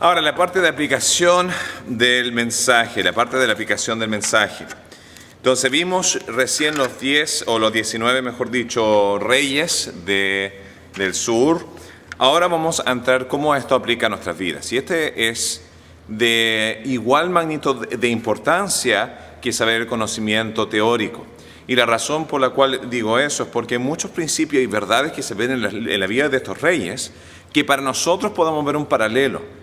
Ahora, la parte de aplicación del mensaje, la parte de la aplicación del mensaje. Entonces vimos recién los 10 o los 19, mejor dicho, reyes del sur. Ahora vamos a entrar cómo esto aplica a nuestras vidas. Y este es de igual magnitud de importancia que saber el conocimiento teórico. Y la razón por la cual digo eso es porque hay muchos principios y verdades que se ven en la vida de estos reyes que para nosotros podamos ver un paralelo.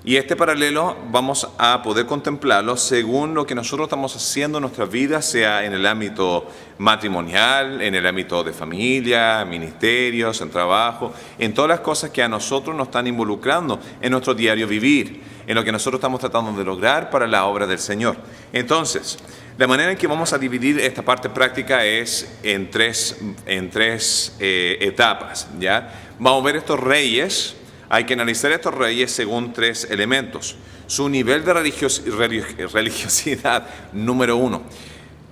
Y este paralelo vamos a poder contemplarlo según lo que nosotros estamos haciendo en nuestras vidas, sea en el ámbito matrimonial, en el ámbito de familia, ministerios, en trabajo, en todas las cosas que a nosotros nos están involucrando en nuestro diario vivir, en lo que nosotros estamos tratando de lograr para la obra del Señor. Entonces, la manera en que vamos a dividir esta parte práctica es en tres etapas, ¿ya? Vamos a ver estos reyes. Hay que analizar estos reyes según tres elementos. Su nivel de religiosidad, número uno.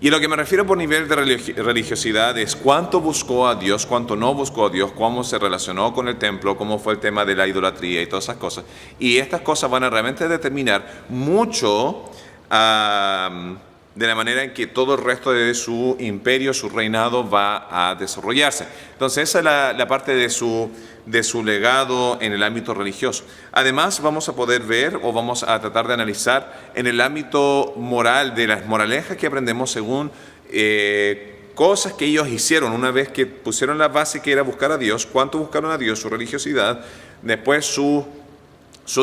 Y lo que me refiero por nivel de religiosidad es cuánto buscó a Dios, cuánto no buscó a Dios, cómo se relacionó con el templo, cómo fue el tema de la idolatría y todas esas cosas. Y estas cosas van a realmente determinar mucho de la manera en que todo el resto de su imperio, su reinado va a desarrollarse. Entonces esa es la parte de su legado en el ámbito religioso. Además vamos a poder ver o vamos a tratar de analizar en el ámbito moral, de las moralejas que aprendemos según cosas que ellos hicieron una vez que pusieron la base que era buscar a Dios, cuánto buscaron a Dios, su religiosidad, después sus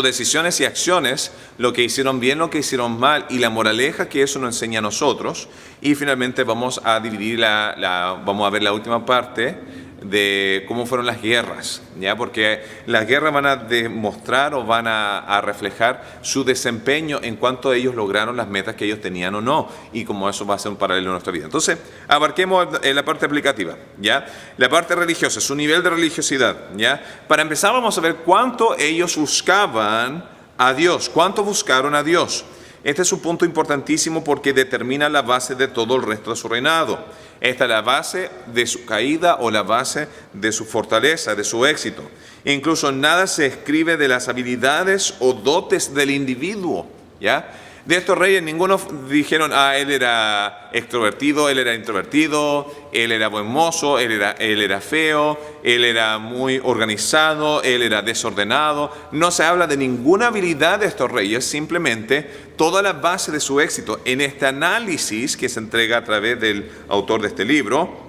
decisiones y acciones, lo que hicieron bien, lo que hicieron mal y la moraleja que eso nos enseña a nosotros. Y finalmente vamos a dividir vamos a ver la última parte de cómo fueron las guerras, ¿ya? Porque las guerras van a demostrar o van a reflejar su desempeño en cuanto ellos lograron las metas que ellos tenían o no, y como eso va a ser un paralelo en nuestra vida. Entonces, abarquemos la parte aplicativa, ¿ya? La parte religiosa, su nivel de religiosidad, ¿ya? Para empezar vamos a ver cuánto ellos buscaban a Dios, cuánto buscaron a Dios. Este es un punto importantísimo porque determina la base de todo el resto de su reinado. Esta es la base de su caída o la base de su fortaleza, de su éxito. Incluso nada se escribe de las habilidades o dotes del individuo, ¿ya? De estos reyes ninguno dijeron, él era extrovertido, él era introvertido, él era buen mozo, él era feo, él era muy organizado, él era desordenado. No se habla de ninguna habilidad de estos reyes, simplemente toda la base de su éxito. En este análisis que se entrega a través del autor de este libro,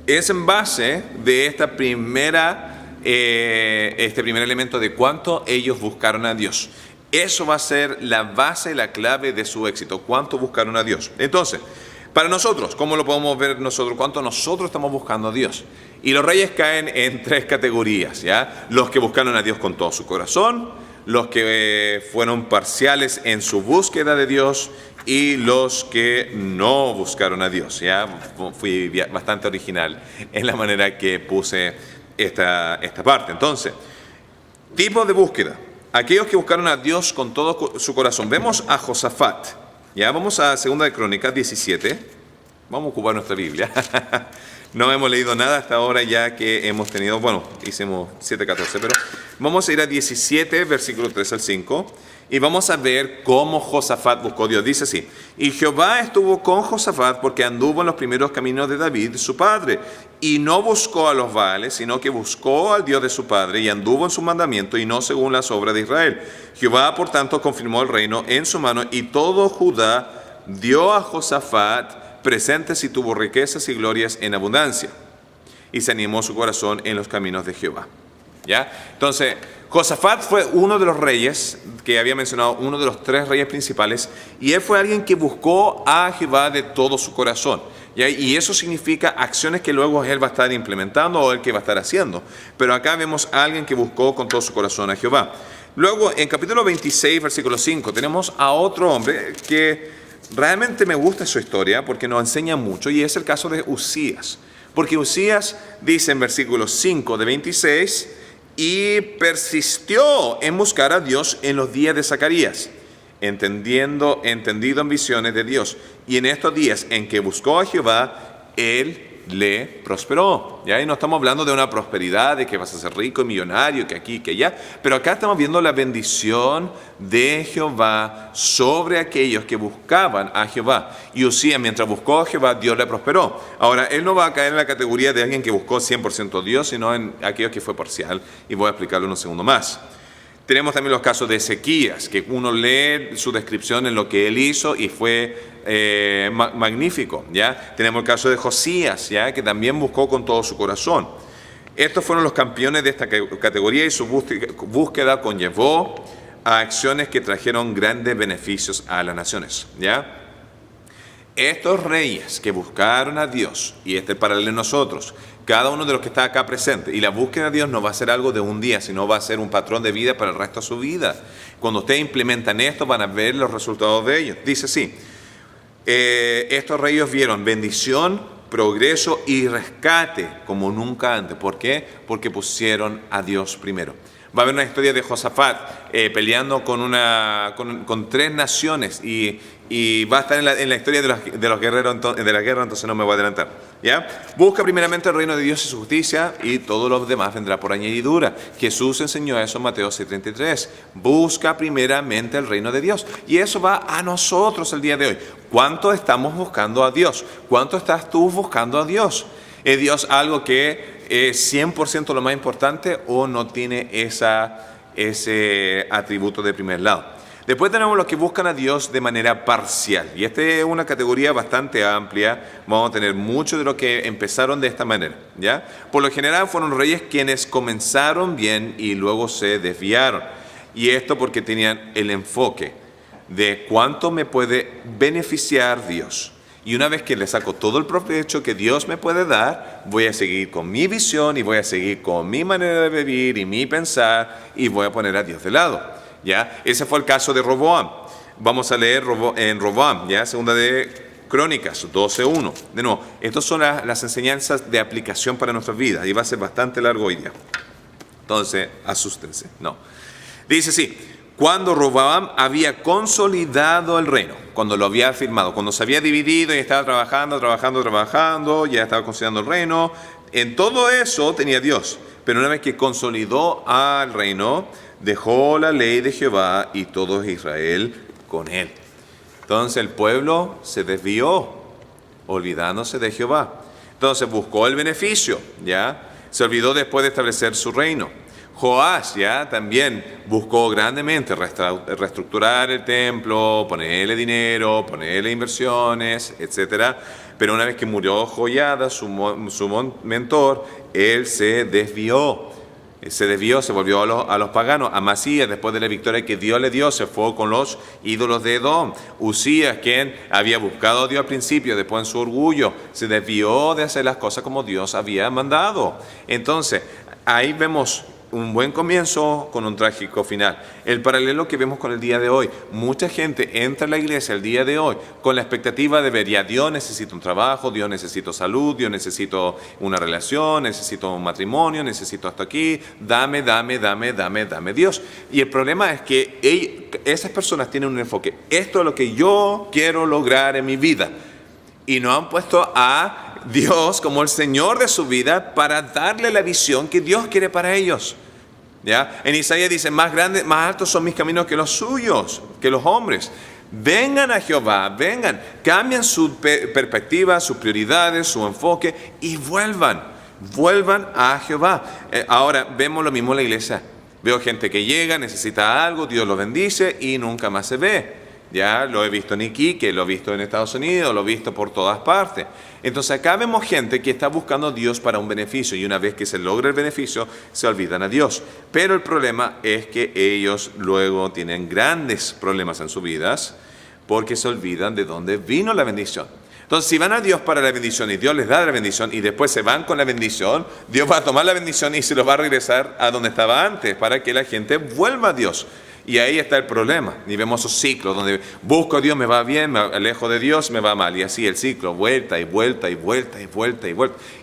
es en base de este primer elemento de cuánto ellos buscaron a Dios. Eso va a ser la base, la clave de su éxito, cuánto buscaron a Dios. Entonces, para nosotros, ¿cómo lo podemos ver nosotros? ¿Cuánto nosotros estamos buscando a Dios? Y los reyes caen en tres categorías, ¿ya? Los que buscaron a Dios con todo su corazón, los que fueron parciales en su búsqueda de Dios y los que no buscaron a Dios, ¿ya? Fui bastante original en la manera que puse esta parte. Entonces, tipo de búsqueda. Aquellos que buscaron a Dios con todo su corazón. Vemos a Josafat. Ya vamos a 2 de Crónicas 17. Vamos a ocupar nuestra Biblia. No hemos leído nada hasta ahora ya que hemos tenido, hicimos 7:14, pero vamos a ir a 17, versículo 3 al 5. Y vamos a ver cómo Josafat buscó a Dios. Dice así: y Jehová estuvo con Josafat porque anduvo en los primeros caminos de David, su padre, y no buscó a los Baales, sino que buscó al Dios de su padre, y anduvo en su mandamiento, y no según las obras de Israel. Jehová, por tanto, confirmó el reino en su mano, y todo Judá dio a Josafat presentes y tuvo riquezas y glorias en abundancia. Y se animó su corazón en los caminos de Jehová. ¿Ya? Entonces, Josafat fue uno de los reyes que había mencionado, uno de los 3 reyes principales, y él fue alguien que buscó a Jehová de todo su corazón. ¿Ya? Y eso significa acciones que luego él va a estar implementando o él que va a estar haciendo. Pero acá vemos a alguien que buscó con todo su corazón a Jehová. Luego, en capítulo 26, versículo 5, tenemos a otro hombre que realmente me gusta su historia porque nos enseña mucho, y es el caso de Uzías. Porque Uzías dice en versículo 5 de 26, y persistió en buscar a Dios en los días de Zacarías, entendido en visiones de Dios. Y en estos días en que buscó a Jehová, él le prosperó. ¿Ya? Y no estamos hablando de una prosperidad, de que vas a ser rico y millonario, que aquí, que allá. Pero acá estamos viendo la bendición de Jehová sobre aquellos que buscaban a Jehová. Y Usías, mientras buscó a Jehová, Dios le prosperó. Ahora, él no va a caer en la categoría de alguien que buscó 100% a Dios, sino en aquellos que fue parcial. Y voy a explicarlo en un segundo más. Tenemos también los casos de Ezequías, que uno lee su descripción en lo que él hizo y fue magnífico. ¿Ya? Tenemos el caso de Josías, ¿ya? Que también buscó con todo su corazón. Estos fueron los campeones de esta categoría y su búsqueda conllevó a acciones que trajeron grandes beneficios a las naciones. ¿Ya? Estos reyes que buscaron a Dios, y este es paralelo a nosotros, cada uno de los que está acá presente, y la búsqueda de Dios no va a ser algo de un día, sino va a ser un patrón de vida para el resto de su vida. Cuando ustedes implementan esto, van a ver los resultados de ellos. Dice así, estos reyes vieron bendición, progreso y rescate como nunca antes. ¿Por qué? Porque pusieron a Dios primero. Va a haber una historia de Josafat peleando con 3 naciones y va a estar en la historia de los guerreros de la guerra, entonces no me voy a adelantar. ¿Ya? Busca primeramente el reino de Dios y su justicia y todo lo demás vendrá por añadidura. Jesús enseñó eso en Mateo 6:33. Busca primeramente el reino de Dios. Y eso va a nosotros el día de hoy. ¿Cuánto estamos buscando a Dios? ¿Cuánto estás tú buscando a Dios? ¿Es Dios algo que es 100% lo más importante o no tiene ese atributo de primer lado? Después tenemos los que buscan a Dios de manera parcial. Y esta es una categoría bastante amplia. Vamos a tener muchos de los que empezaron de esta manera. ¿Ya? Por lo general fueron reyes quienes comenzaron bien y luego se desviaron. Y esto porque tenían el enfoque de cuánto me puede beneficiar Dios. Y una vez que le saco todo el provecho que Dios me puede dar, voy a seguir con mi visión y voy a seguir con mi manera de vivir y mi pensar y voy a poner a Dios de lado. ¿Ya? Ese fue el caso de Roboam. Vamos a leer en Roboam, ¿ya? Segunda de Crónicas 12:1. De nuevo, estas son las enseñanzas de aplicación para nuestras vidas y va a ser bastante largo hoy día. Entonces, asústense. No. Dice así. Cuando Roboam había consolidado el reino, cuando lo había firmado, cuando se había dividido y estaba trabajando, ya estaba consolidando el reino, en todo eso tenía Dios. Pero una vez que consolidó al reino, dejó la ley de Jehová y todo Israel con él. Entonces el pueblo se desvió, olvidándose de Jehová. Entonces buscó el beneficio, ¿ya? Se olvidó después de establecer su reino. Joás ya también buscó grandemente reestructurar el templo, ponerle dinero, ponerle inversiones, etc. Pero una vez que murió Joiada, su mentor, él se desvió. Se volvió a los paganos. Amasías, después de la victoria que Dios le dio, se fue con los ídolos de Edom. Usías, quien había buscado a Dios al principio, después en su orgullo, se desvió de hacer las cosas como Dios había mandado. Entonces, ahí vemos un buen comienzo con un trágico final. El paralelo que vemos con el día de hoy. Mucha gente entra a la iglesia el día de hoy con la expectativa de ver, ya Dios necesita un trabajo, Dios necesita salud, Dios necesita una relación, necesito un matrimonio, necesito esto aquí, dame Dios. Y el problema es que esas personas tienen un enfoque. Esto es lo que yo quiero lograr en mi vida. Y no han puesto a Dios como el Señor de su vida para darle la visión que Dios quiere para ellos. ¿Ya? En Isaías dice, más altos son mis caminos que los suyos, que los hombres. Vengan a Jehová, vengan, cambien su perspectiva, sus prioridades, su enfoque y vuelvan a Jehová. Ahora vemos lo mismo en la iglesia. Veo gente que llega, necesita algo, Dios lo bendice y nunca más se ve. Ya lo he visto en Iquique, lo he visto en Estados Unidos, lo he visto por todas partes. Entonces acá vemos gente que está buscando a Dios para un beneficio y una vez que se logra el beneficio, se olvidan a Dios. Pero el problema es que ellos luego tienen grandes problemas en sus vidas porque se olvidan de dónde vino la bendición. Entonces, si van a Dios para la bendición y Dios les da la bendición y después se van con la bendición, Dios va a tomar la bendición y se los va a regresar a donde estaba antes para que la gente vuelva a Dios. Y ahí está el problema. Y vemos esos ciclos donde busco a Dios, me va bien, me alejo de Dios, me va mal. Y así el ciclo, vuelta y vuelta.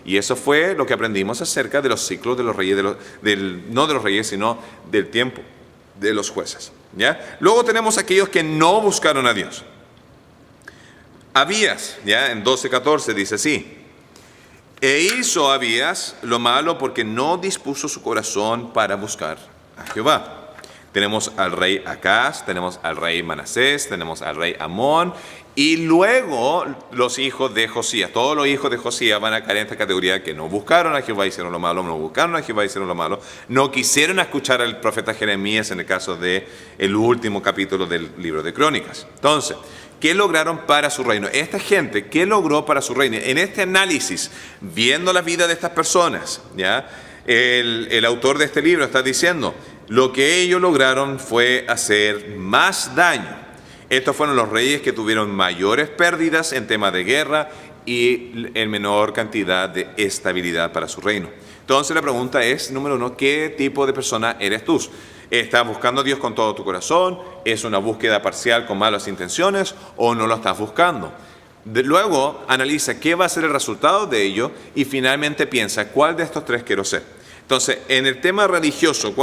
Y eso fue lo que aprendimos acerca de los ciclos de los reyes, no de los reyes, sino del tiempo de los jueces. ¿Ya? Luego tenemos aquellos que no buscaron a Dios. Abías, ya en 12:14 dice así. E hizo Abías lo malo porque no dispuso su corazón para buscar a Jehová. Tenemos al rey Acaz, tenemos al rey Manasés, tenemos al rey Amón, y luego los hijos de Josías. Todos los hijos de Josías van a caer en esta categoría que no buscaron a Jehová, hicieron lo malo, no buscaron a Jehová, hicieron lo malo, no quisieron escuchar al profeta Jeremías en el caso del último capítulo del libro de Crónicas. Entonces, ¿qué lograron para su reino? Esta gente, ¿qué logró para su reino? En este análisis, viendo la vida de estas personas, ¿ya? El autor de este libro está diciendo, lo que ellos lograron fue hacer más daño. Estos fueron los reyes que tuvieron mayores pérdidas en tema de guerra y en menor cantidad de estabilidad para su reino. Entonces la pregunta es, número uno, ¿qué tipo de persona eres tú? ¿Estás buscando a Dios con todo tu corazón? ¿Es una búsqueda parcial con malas intenciones o no lo estás buscando? Luego analiza qué va a ser el resultado de ello y finalmente piensa, ¿cuál de estos tres quiero ser? Entonces, en el tema religioso,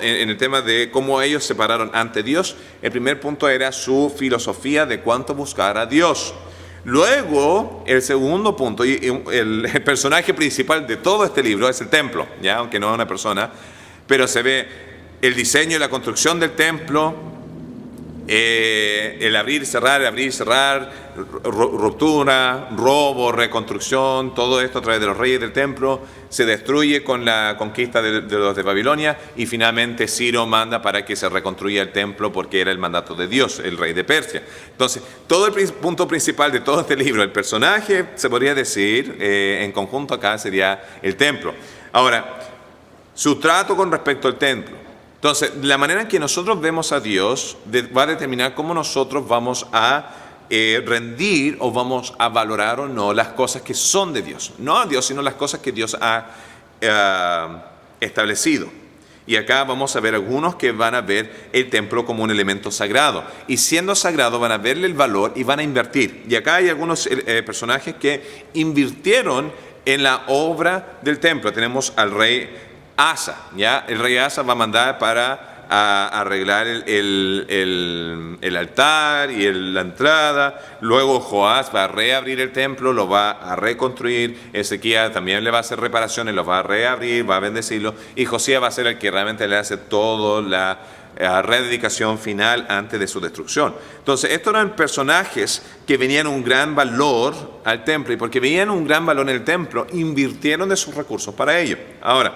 en el tema de cómo ellos se pararon ante Dios, el primer punto era su filosofía de cuánto buscar a Dios. Luego, el segundo punto, y el personaje principal de todo este libro es el templo, ¿ya? Aunque no es una persona, pero se ve el diseño y la construcción del templo, el abrir y cerrar, ruptura, robo, reconstrucción, todo esto a través de los reyes del templo, se destruye con la conquista de los de Babilonia y finalmente Ciro manda para que se reconstruya el templo porque era el mandato de Dios, el rey de Persia. Entonces, todo el punto principal de todo este libro, el personaje, se podría decir, en conjunto acá sería el templo. Ahora, su trato con respecto al templo. Entonces, la manera en que nosotros vemos a Dios va a determinar cómo nosotros vamos a rendir o vamos a valorar o no las cosas que son de Dios. No a Dios, sino las cosas que Dios ha establecido. Y acá vamos a ver algunos que van a ver el templo como un elemento sagrado. Y siendo sagrado van a verle el valor y van a invertir. Y acá hay algunos personajes que invirtieron en la obra del templo. Tenemos al rey Asa, ¿ya? El rey Asa va a mandar para arreglar el altar y la entrada. Luego Joás va a reabrir el templo, lo va a reconstruir. Ezequías también le va a hacer reparaciones, lo va a reabrir, va a bendecirlo. Y Josías va a ser el que realmente le hace toda la rededicación final antes de su destrucción. Entonces, estos eran personajes que venían un gran valor al templo. Y porque venían un gran valor en el templo, invirtieron de sus recursos para ello. Ahora,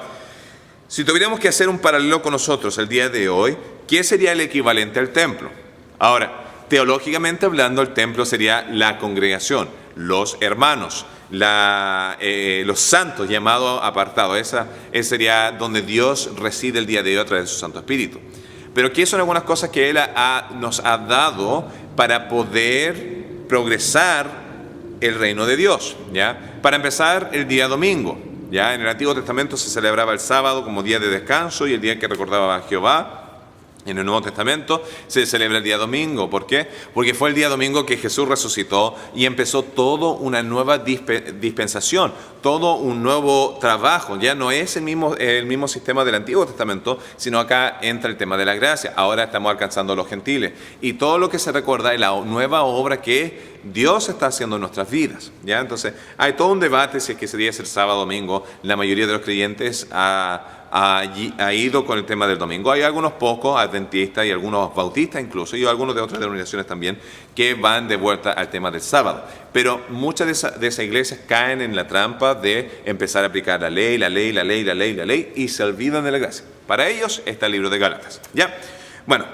si tuviéramos que hacer un paralelo con nosotros el día de hoy, ¿qué sería el equivalente al templo? Ahora, teológicamente hablando, el templo sería la congregación, los hermanos, los santos llamados apartados. Ese sería donde Dios reside el día de hoy a través de su Santo Espíritu. Pero ¿qué son algunas cosas que Él nos ha dado para poder progresar el reino de Dios? ¿Ya? Para empezar, el día domingo. Ya en el Antiguo Testamento se celebraba el sábado como día de descanso y el día en que recordaba a Jehová. En el Nuevo Testamento se celebra el día domingo. ¿Por qué? Porque fue el día domingo que Jesús resucitó y empezó toda una nueva dispensación, todo un nuevo trabajo. Ya no es el mismo sistema del Antiguo Testamento, sino acá entra el tema de la gracia. Ahora estamos alcanzando a los gentiles. Y todo lo que se recuerda es la nueva obra que Dios está haciendo en nuestras vidas. ¿Ya? Entonces, hay todo un debate si es que ese día es el sábado o domingo. La mayoría de los creyentes ha ido con el tema del domingo. Hay algunos pocos adventistas y algunos bautistas incluso, y algunos de otras denominaciones también, que van de vuelta al tema del sábado. Pero muchas de esas iglesias caen en la trampa de empezar a aplicar la ley, y se olvidan de la gracia. Para ellos está el libro de Gálatas. ¿Ya? Bueno,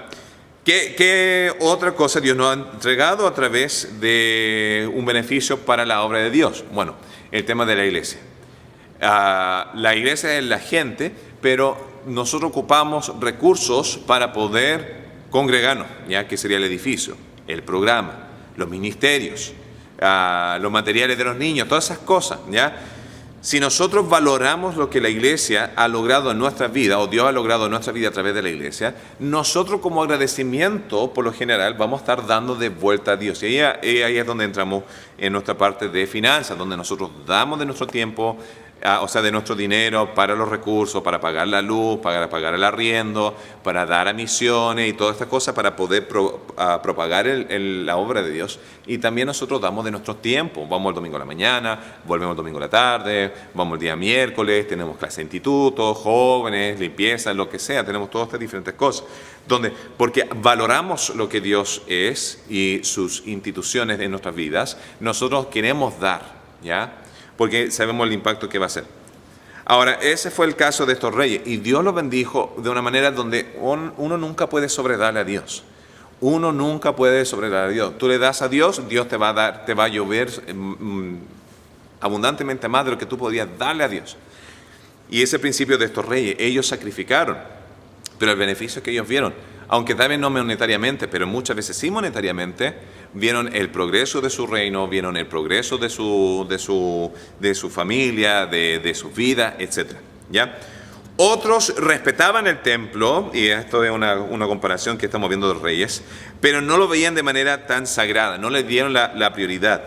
¿qué otra cosa Dios nos ha entregado a través de un beneficio para la obra de Dios? Bueno, el tema de la iglesia. La iglesia es la gente, pero nosotros ocupamos recursos para poder congregarnos, ¿ya? Que sería el edificio, el programa, los ministerios, los materiales de los niños, todas esas cosas, ¿ya? Si nosotros valoramos lo que la iglesia ha logrado en nuestra vida, o Dios ha logrado en nuestra vida a través de la iglesia, nosotros como agradecimiento, por lo general, vamos a estar dando de vuelta a Dios. Y ahí es donde entramos en nuestra parte de finanzas, donde nosotros damos de nuestro tiempo, o sea, de nuestro dinero para los recursos, para pagar la luz, para pagar el arriendo, para dar a misiones y todas estas cosas para poder propagar la obra de Dios. Y también nosotros damos de nuestro tiempo. Vamos el domingo a la mañana, volvemos el domingo a la tarde, vamos el día miércoles, tenemos clase de instituto, jóvenes, limpieza, lo que sea, tenemos todas estas diferentes cosas. Porque valoramos lo que Dios es y sus instituciones en nuestras vidas, nosotros queremos dar, ¿ya? Porque sabemos el impacto que va a hacer. Ahora, ese fue el caso de estos reyes, y Dios los bendijo de una manera donde uno nunca puede sobredarle a Dios. Uno nunca puede sobredarle a Dios. Tú le das a Dios, Dios te va a dar, te va a llover abundantemente más de lo que tú podías darle a Dios. Y ese principio de estos reyes, ellos sacrificaron, pero el beneficio que ellos vieron, aunque tal vez no monetariamente, pero muchas veces sí monetariamente, vieron el progreso de su reino, vieron el progreso de su familia, de su vida, etc. ¿Ya? Otros respetaban el templo, y esto es una comparación que estamos viendo de los reyes, pero no lo veían de manera tan sagrada, no le dieron la prioridad.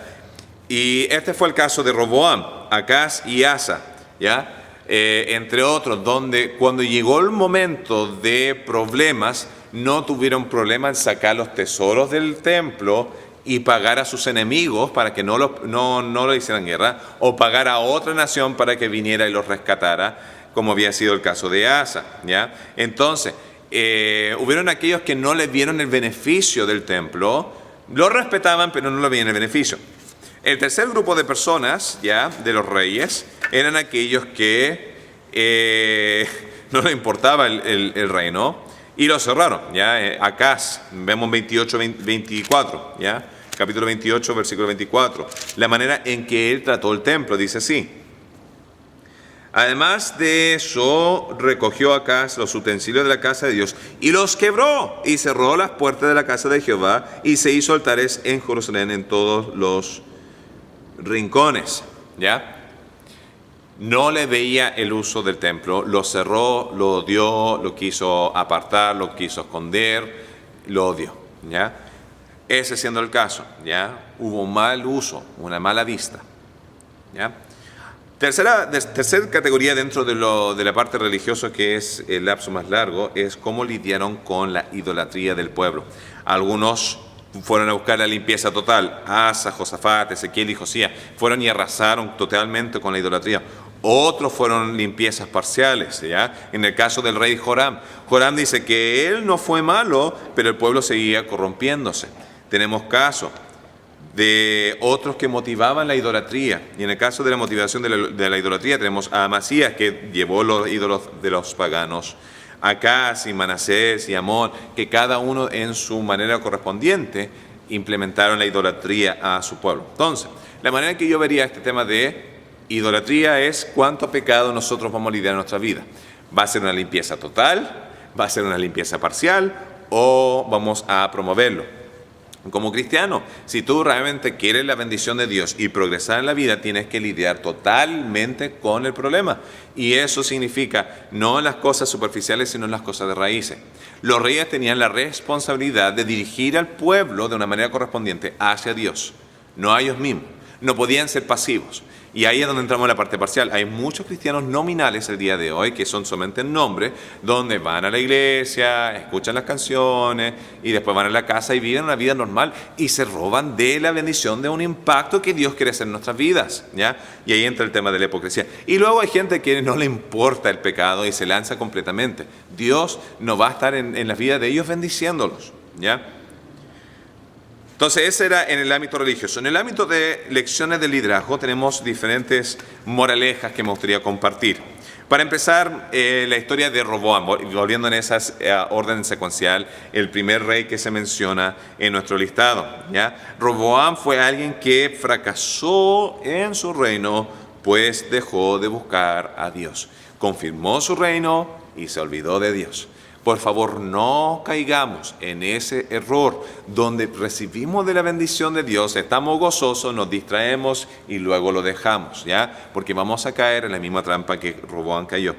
Y este fue el caso de Roboam, Acaz y Asa, ¿ya? Entre otros, donde cuando llegó el momento de problemas, no tuvieron problema en sacar los tesoros del templo y pagar a sus enemigos para que no le hicieran guerra, o pagar a otra nación para que viniera y los rescatara, como había sido el caso de Asa, ¿ya? Entonces, hubieron aquellos que no le vieron el beneficio del templo, lo respetaban, pero no le veían el beneficio. El tercer grupo de personas, ya, de los reyes, eran aquellos que no les importaba el reino y lo cerraron, ya. Acaz, vemos 28-24, ya, capítulo 28, versículo 24. La manera en que él trató el templo, dice así: además de eso, recogió Acaz los utensilios de la casa de Dios y los quebró, y cerró las puertas de la casa de Jehová, y se hizo altares en Jerusalén en todos los rincones, ¿ya? No le veía el uso del templo, lo cerró, lo odió, lo quiso apartar, lo quiso esconder, lo odió, ¿ya? Ese siendo el caso, ¿ya? Hubo un mal uso, una mala vista, ¿ya? Tercera categoría dentro de la parte religiosa, que es el lapso más largo, es cómo lidiaron con la idolatría del pueblo. Algunos fueron a buscar la limpieza total. Asa, Josafat, Ezequiel y Josías fueron y arrasaron totalmente con la idolatría. Otros fueron limpiezas parciales, ¿ya? En el caso del rey Joram, Joram dice que él no fue malo, pero el pueblo seguía corrompiéndose. Tenemos caso de otros que motivaban la idolatría, y en el caso de la motivación de la idolatría tenemos a Amasías, que llevó los ídolos de los paganos, Acaz y Manasés y Amón, que cada uno en su manera correspondiente implementaron la idolatría a su pueblo. Entonces, la manera en que yo vería este tema de idolatría es cuánto pecado nosotros vamos a lidiar en nuestra vida. ¿Va a ser una limpieza total? ¿Va a ser una limpieza parcial? ¿O vamos a promoverlo? Como cristiano, si tú realmente quieres la bendición de Dios y progresar en la vida, tienes que lidiar totalmente con el problema. Y eso significa no en las cosas superficiales, sino en las cosas de raíces. Los reyes tenían la responsabilidad de dirigir al pueblo de una manera correspondiente hacia Dios, no a ellos mismos. No podían ser pasivos. Y ahí es donde entramos en la parte parcial. Hay muchos cristianos nominales el día de hoy que son solamente en nombre, donde van a la iglesia, escuchan las canciones y después van a la casa y viven una vida normal y se roban de la bendición de un impacto que Dios quiere hacer en nuestras vidas, ¿ya? Y ahí entra el tema de la hipocresía. Y luego hay gente que no le importa el pecado y se lanza completamente. Dios no va a estar en la vida de ellos bendiciéndolos, ¿ya? Entonces, ese era en el ámbito religioso. En el ámbito de lecciones de liderazgo tenemos diferentes moralejas que me gustaría compartir. Para empezar, la historia de Roboam, volviendo en esa orden secuencial, el primer rey que se menciona en nuestro listado, ¿ya? Roboam fue alguien que fracasó en su reino, pues dejó de buscar a Dios. Confirmó su reino y se olvidó de Dios. Por favor, no caigamos en ese error donde recibimos de la bendición de Dios, estamos gozosos, nos distraemos y luego lo dejamos, ¿ya? Porque vamos a caer en la misma trampa que Roboam cayó.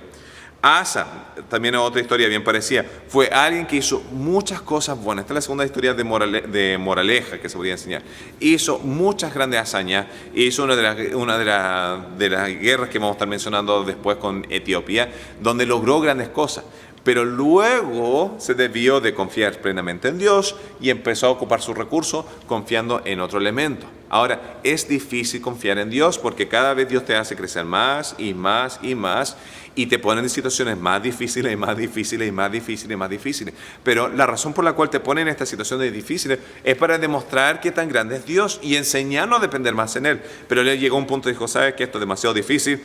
Asa, también otra historia bien parecida, fue alguien que hizo muchas cosas buenas. Esta es la segunda historia de moraleja que se podría enseñar. Hizo muchas grandes hazañas, hizo una de las guerras que vamos a estar mencionando después con Etiopía, donde logró grandes cosas. Pero luego se desvió de confiar plenamente en Dios y empezó a ocupar sus recursos confiando en otro elemento. Ahora, es difícil confiar en Dios porque cada vez Dios te hace crecer más y más y más y te pone en situaciones más difíciles y más difíciles y más difíciles y más difíciles. Pero la razón por la cual te pone en estas situaciones difíciles es para demostrar qué tan grande es Dios y enseñarnos a depender más en Él. Pero Él llegó a un punto y dijo, ¿sabes qué? Esto es demasiado difícil.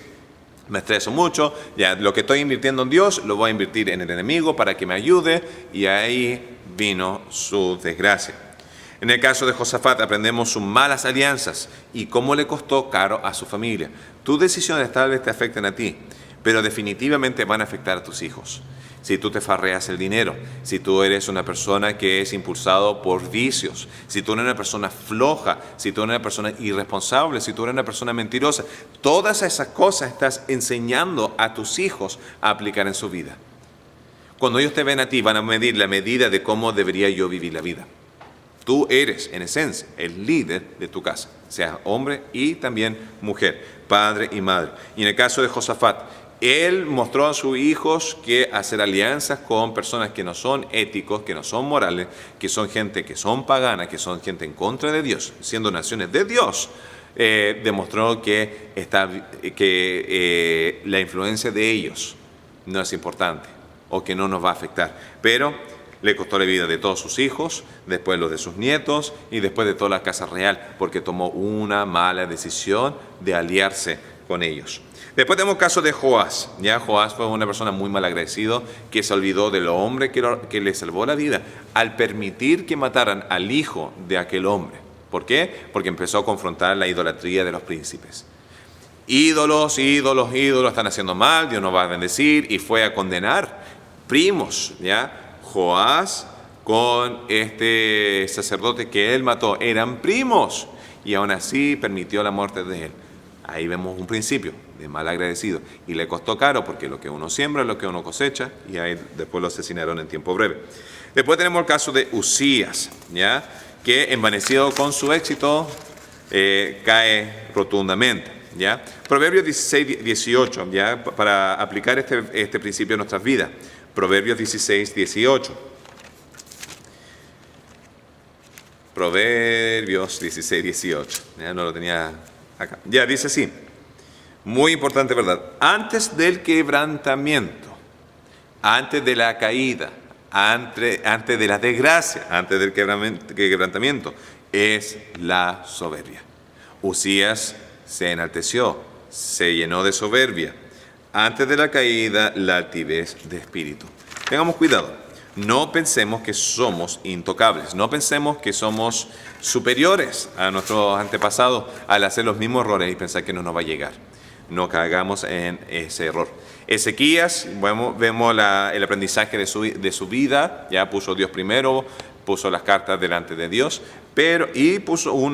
Me estreso mucho, ya lo que estoy invirtiendo en Dios lo voy a invertir en el enemigo para que me ayude, y ahí vino su desgracia. En el caso de Josafat aprendemos sus malas alianzas y cómo le costó caro a su familia. Tus decisiones tal vez te afecten a ti, pero definitivamente van a afectar a tus hijos. Si tú te farreas el dinero, si tú eres una persona que es impulsado por vicios, si tú eres una persona floja, si tú eres una persona irresponsable, si tú eres una persona mentirosa, todas esas cosas estás enseñando a tus hijos a aplicar en su vida. Cuando ellos te ven a ti, van a medir la medida de cómo debería yo vivir la vida. Tú eres, en esencia, el líder de tu casa, sea hombre y también mujer, padre y madre. Y en el caso de Josafat, él mostró a sus hijos que hacer alianzas con personas que no son éticos, que no son morales, que son gente que son pagana, que son gente en contra de Dios, siendo naciones de Dios, demostró que la influencia de ellos no es importante o que no nos va a afectar. Pero le costó la vida de todos sus hijos, después los de sus nietos y después de toda la casa real, porque tomó una mala decisión de aliarse con ellos. Después tenemos el caso de Joás. Ya Joás fue una persona muy mal agradecido que se olvidó del hombre que le salvó la vida al permitir que mataran al hijo de aquel hombre. ¿Por qué? Porque empezó a confrontar la idolatría de los príncipes. Ídolos están haciendo mal, Dios nos va a bendecir, y fue a condenar primos, ¿ya? Joás con este sacerdote que él mató eran primos y aún así permitió la muerte de él. Ahí vemos un principio de mal agradecido y le costó caro porque lo que uno siembra es lo que uno cosecha, y ahí después lo asesinaron en tiempo breve. Después tenemos el caso de Uzías, ¿ya? Que envanecido con su éxito cae rotundamente, ¿ya? Proverbios 16, 18, ¿ya? Para aplicar este principio en nuestras vidas. Proverbios 16, 18. Proverbios 16, 18. Ya no lo tenía acá. Ya dice así. Muy importante, ¿verdad? Antes del quebrantamiento, antes de la caída, antes de la desgracia, antes del quebrantamiento, es la soberbia. Uzías se enalteció, se llenó de soberbia. Antes de la caída, la altivez de espíritu. Tengamos cuidado. No pensemos que somos intocables. No pensemos que somos superiores a nuestros antepasados al hacer los mismos errores y pensar que no nos va a llegar. No caigamos en ese error. Ezequías, vemos el aprendizaje de su vida. Ya puso a Dios primero, puso las cartas delante de Dios, y puso un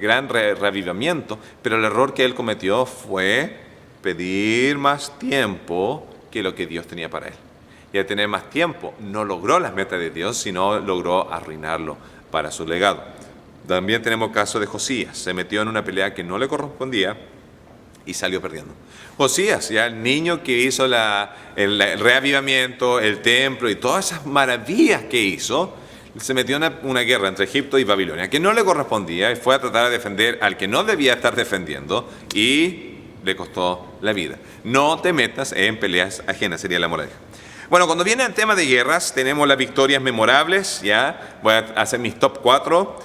gran reavivamiento. Pero el error que él cometió fue pedir más tiempo que lo que Dios tenía para él. Y al tener más tiempo, no logró las metas de Dios, sino logró arruinarlo para su legado. También tenemos el caso de Josías. Se metió en una pelea que no le correspondía y salió perdiendo. Josías, ya el niño que hizo el reavivamiento, el templo y todas esas maravillas que hizo, se metió en una guerra entre Egipto y Babilonia que no le correspondía, y fue a tratar de defender al que no debía estar defendiendo, y le costó la vida. No te metas en peleas ajenas, sería la moraleja. Bueno, cuando viene el tema de guerras, tenemos las victorias memorables. Ya voy a hacer mis top 4.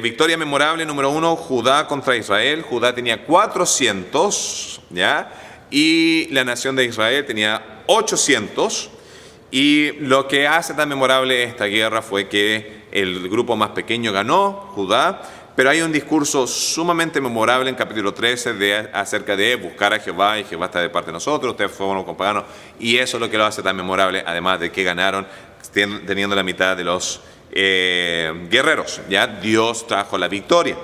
Victoria memorable número 1, Judá contra Israel. Judá tenía 400, ¿ya? Y la nación de Israel tenía 800. Y lo que hace tan memorable esta guerra fue que el grupo más pequeño ganó, Judá. Pero hay un discurso sumamente memorable en capítulo 13 acerca de buscar a Jehová, y Jehová está de parte de nosotros, ustedes fueron con paganos, y eso es lo que lo hace tan memorable, además de que ganaron teniendo la mitad de los guerreros. Ya Dios trajo la victoria.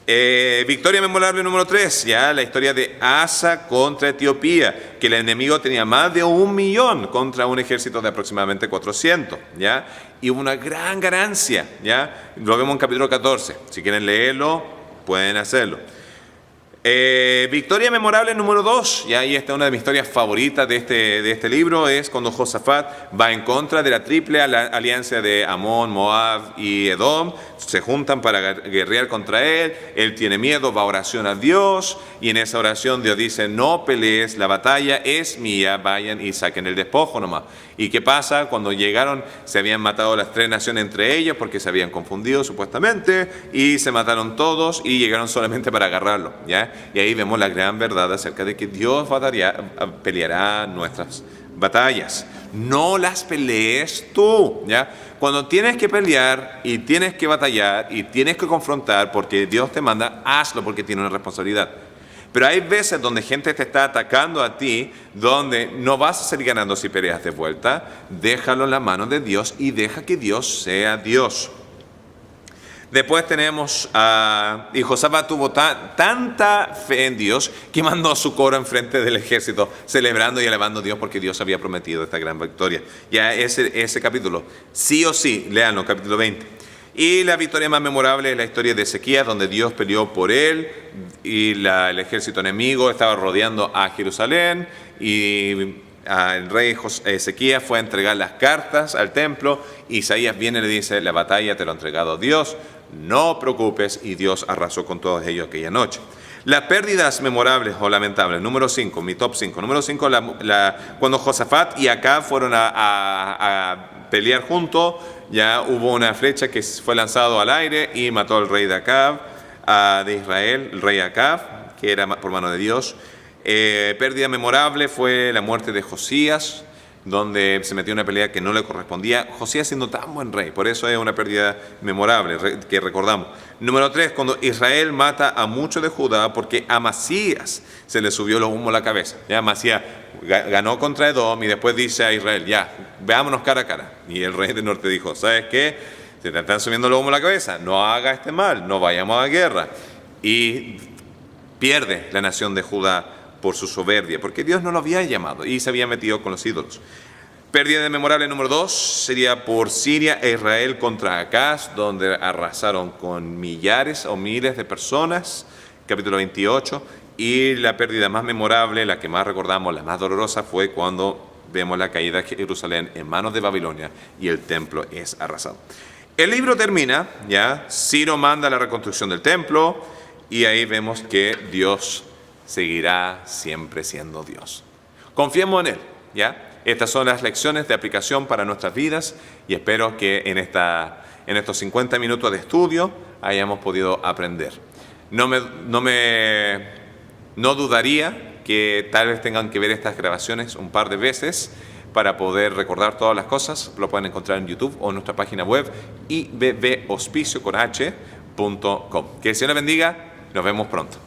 Victoria memorable número 3, ya la historia de Asa contra Etiopía, que el enemigo tenía más de 1 millón contra un ejército de aproximadamente 400, ¿ya? Y hubo una gran ganancia, ¿ya? Lo vemos en capítulo 14, si quieren leerlo, pueden hacerlo. Victoria memorable número 2, ¿ya? Y esta es una de mis historias favoritas de este libro, es cuando Josafat va en contra de la triple alianza de Amón, Moab y Edom. Se juntan para guerrear contra él tiene miedo, va a oración a Dios, y en esa oración Dios dice: no pelees, la batalla es mía, vayan y saquen el despojo nomás. ¿Y qué pasa? Cuando llegaron, se habían matado las 3 naciones entre ellos porque se habían confundido supuestamente, y se mataron todos y llegaron solamente para agarrarlo, ¿ya? Y ahí vemos la gran verdad acerca de que Dios peleará nuestras batallas. No las pelees tú, ¿ya? Cuando tienes que pelear y tienes que batallar y tienes que confrontar porque Dios te manda, hazlo porque tiene una responsabilidad. Pero hay veces donde gente te está atacando a ti, donde no vas a salir ganando si peleas de vuelta. Déjalo en la mano de Dios y deja que Dios sea Dios. Después tenemos y Josafat tuvo tanta fe en Dios que mandó su coro enfrente del ejército, celebrando y alabando a Dios porque Dios había prometido esta gran victoria. Ya ese capítulo, sí o sí, léanlo, capítulo 20. Y la victoria más memorable es la historia de Ezequías, donde Dios peleó por él y el ejército enemigo estaba rodeando a Jerusalén, y el rey Ezequías fue a entregar las cartas al templo. Isaías viene y le dice: la batalla te lo ha entregado Dios, no preocupes, y Dios arrasó con todos ellos aquella noche. Las pérdidas memorables o lamentables, número 5, mi top 5. Número 5, cuando Josafat y Acab fueron a pelear juntos, ya hubo una flecha que fue lanzada al aire y mató al rey de Acab, de Israel, el rey Acab, que era por mano de Dios. Pérdida memorable fue la muerte de Josías, donde se metió en una pelea que no le correspondía. Josías siendo tan buen rey, por eso es una pérdida memorable que recordamos. Número 3, cuando Israel mata a muchos de Judá porque a Amasías se le subió los humos a la cabeza. Ya Amasías ganó contra Edom y después dice a Israel: ya, veámonos cara a cara. Y el rey del norte dijo: ¿sabes qué? Se te están subiendo los humos a la cabeza, no haga este mal, no vayamos a guerra. Y pierde la nación de Judá por su soberbia, porque Dios no lo había llamado y se había metido con los ídolos. Pérdida memorable número 2 sería por Siria e Israel contra Acaz, donde arrasaron con millares o miles de personas, capítulo 28. Y la pérdida más memorable, la que más recordamos, la más dolorosa, fue cuando vemos la caída de Jerusalén en manos de Babilonia y el templo es arrasado. El libro termina, ya, Ciro manda la reconstrucción del templo y ahí vemos que Dios seguirá siempre siendo Dios. Confiemos en Él, ¿ya? Estas son las lecciones de aplicación para nuestras vidas y espero que en estos 50 minutos de estudio hayamos podido aprender. No dudaría que tal vez tengan que ver estas grabaciones un par de veces para poder recordar todas las cosas. Lo pueden encontrar en YouTube o en nuestra página web ibbauspicio.com. Que el Señor les bendiga. Nos vemos pronto.